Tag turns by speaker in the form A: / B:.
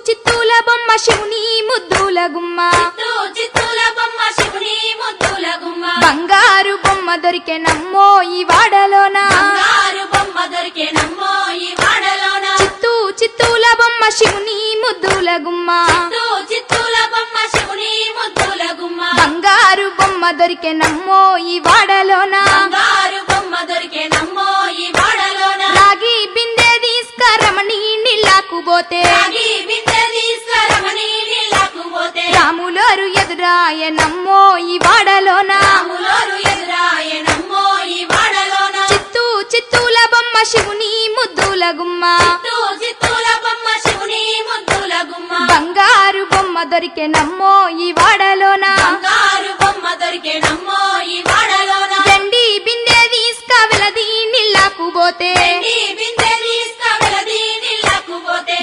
A: చిత్తూల బొమ్మ శివుని ముద్దుల గుమ్మ
B: చిత్తూల బొమ్మ శివుని ముద్దుల గుమ్మ
A: బంగారు బొమ్మ దొరికే నమ్మో ఈ వాడలోన
B: బంగారు బొమ్మ దొరికే నమ్మో ఈ వాడలోన
A: చిత్తూల బొమ్మ శివుని ముద్దుల గుమ్మ
B: చిత్తూల బొమ్మ శివుని ముద్దుల గుమ్మ
A: బంగారు బొమ్మ దొరికే నమ్మో ఈ వాడలోన
B: బంగారు బొమ్మ దొరికే నమ్మో ఈ వాడలోన
A: రాగి బిందె తీసుకరమణి నీళ్ళకు పోతే
B: రాగి బిందె తీసుకురమని నీళ్ళకు పోతే
A: రాములోరు ఎదురాయ నమ్మో ఈ వాడలోన
B: రాములోరు ఎదురాయ నమ్మో ఈ వాడలోన
A: చిత్తూల బొమ్మ శివుని ముద్దుల గుమ్మ
B: చిత్తూల బొమ్మ శివుని ముద్దుల గుమ్మ
A: బంగారు బొమ్మ దొరికే నమ్మో ఈ వాడలోన